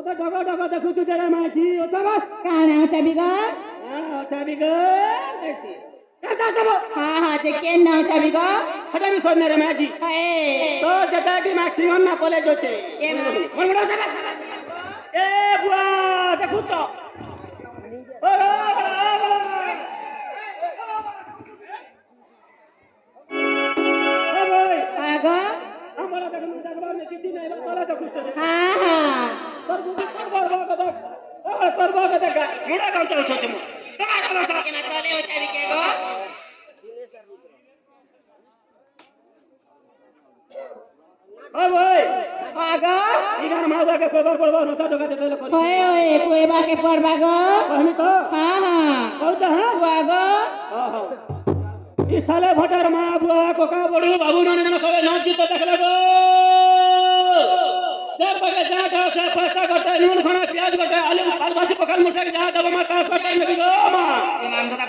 तो डगा डगा देखु तू तेरा माची ओचा बस काना ओचा बिगो ओचा बिगो कैसी क्या सब हां जे केन ना ओचा बिगो हटा भी सोने रे माची ए तो जटा की मैक्सिमम ना कॉलेज होचे ए मुड़ा सब ए बुआ देखु तो आगो हमारा देखो देखो में किसी नहीं वाला तो कुछ हां हां करबा के देखा मुड़ा काम चल सोच मु देखा करो चल के मतले ओचा बिके गो ओ भाई आगो इधर माउगा के पेपर पढ़वा नोटा डगा दे पहले ओए ओए कोएबा के पढ़बा गो कहनी तो हां हां कहता है आगो हां हां ई साले भटर मा बुआ कोका बड़ू बाबू नने जन सबे नाच गीत देखले गो जर बगे जा ढा से पैसा गटे नून खाना प्याज गटे आलू अलबासी पकल मुठा के जा दब मा का सटर में गो मा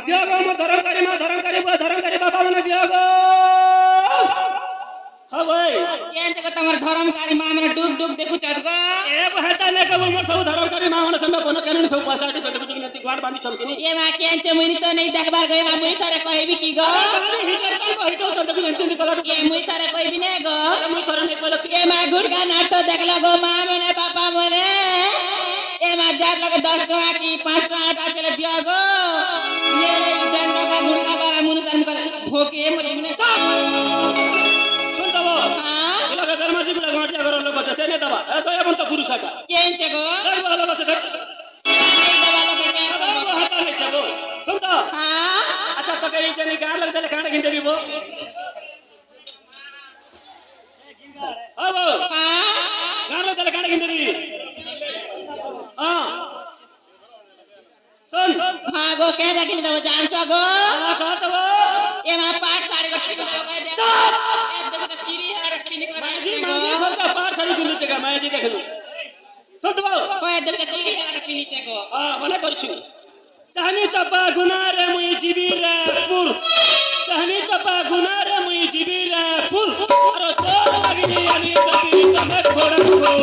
दिया गो म धर्मकारी बुआ धर्मकारी बाबा मने दिया गो हां भाई केन तक तमर धर्मकारी मां मने डूब डूब देखु चत गो ए बहता ने कबो मोर सब धर्मकारी मां मने संग बन केन सब पैसा आटी चट बिच नती गाड बांधी चमकिनी ए मां केन से मुई तो नहीं देखबार गए बा मुई तारे कहबी की गो हिटर चट बिच नती कलर ए मुई तारे कहबी ने गो मुई करे ने पहले ए मां गुड़का नाटो देखला गो मां मने पापा मने ए मां जार लगे 10 टका की 5 टका आटा चले दिया गो ये ले डंडो का गुड़का वाला मुन कर्म कर भोके मरी ने सुन दबो हां लगे दरमाजी गुला गांटिया घर लोग बचे ने दबा ए तो अपन तो गुरु साटा केन से गो घर वाला बचे धर नहीं दबा लोग के वो हटा नहीं सबो सुन तो हां अच्छा तो कहीं जने गार लग दे खाने गिंदे भी वो अब हां गार लग दे खाने गिंदे भी हां सुन हां गो कह रखी तो जान सो गो हां कहा तो वो ए मां पाठ साड़ी रखी तो गए दे ए देखो तो चिरी है रखी नहीं कर जी मांगी खोल का पार खड़ी बिंदु जगह मैं जी देख लूं सुन तो ओए दिल के चिरी है रखी नीचे गो हां मने करछु चाहनी चपा गुना रे मुई जीवी रे पुर चाहनी चपा गुना रे मुई जीवी रे पुर और तोर लागिनी आनी तती तमे खोड़न को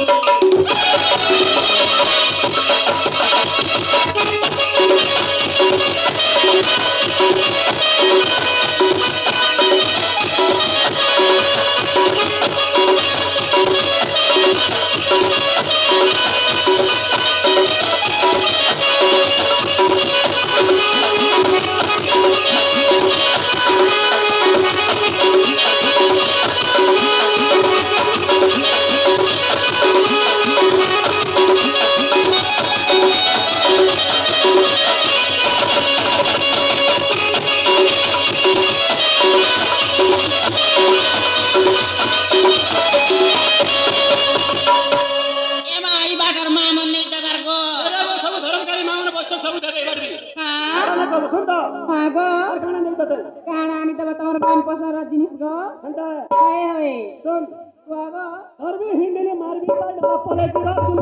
जिनिस गो होए होए सुन वागो हरबी हिंडले मारबी पाडा पले गुरा सुन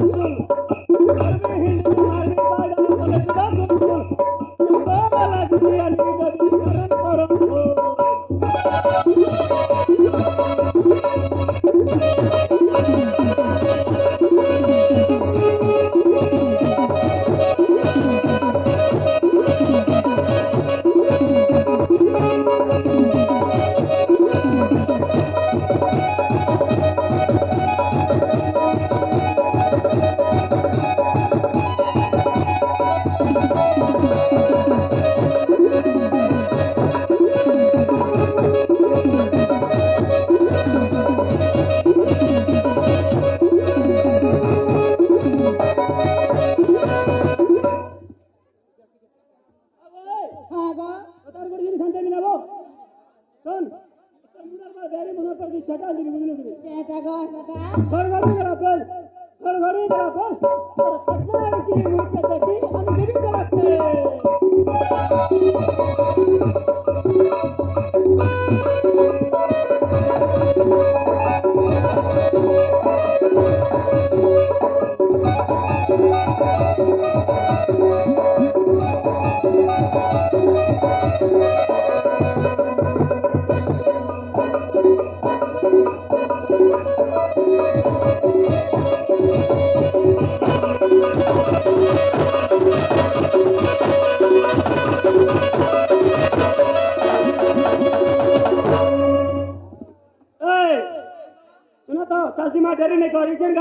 हरबी हिंडले मारबी पाडा पले गुरा सुन तो वाला दुनिया ने दती करन करन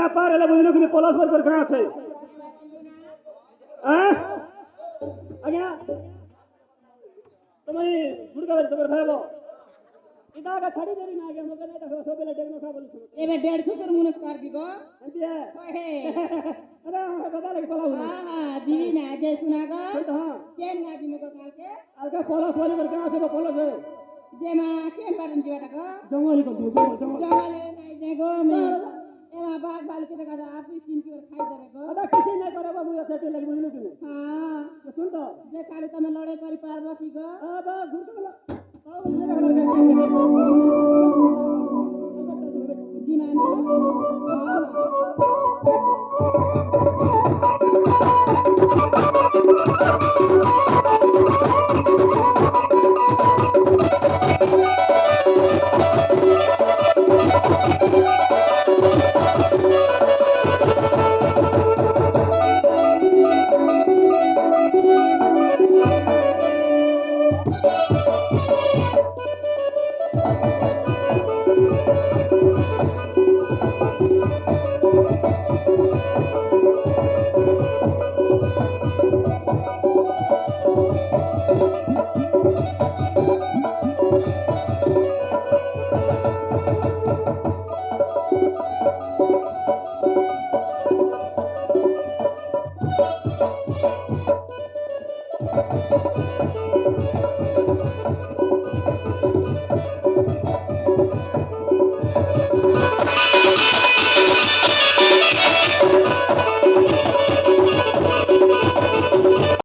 गाँ पार हेला बुझिनु कि पलस पर गाँ छै आज्ञा तुम्हारी गुड़का बारी तुम्हारे भाई वो इधर का छड़ी देवी ना आगे हम लोग नहीं देखो सब पहले टेक्नो खा बोलू ए बे 150 सर मुनस कर दी गो अंती है ओहे अरे हम बता लगे पला हुआ हां जीवी ना जे सुना गो हां केन गाजी मुको काल के आगे पलस वाली कर गांव से पलस है जे मा केन बाटन जीवाटा गो जंगली कर जंगल जंगल नहीं जे गो में एमा बाघ भालू के देखा आप ही चिन के खाई देबे गो अदा किसी नहीं करे बाबू ऐसे ते लगे बुझिनु कि हां सुन तो जे खाली तमे लड़े करी पारबो की गो बा घुर के बोला जी मान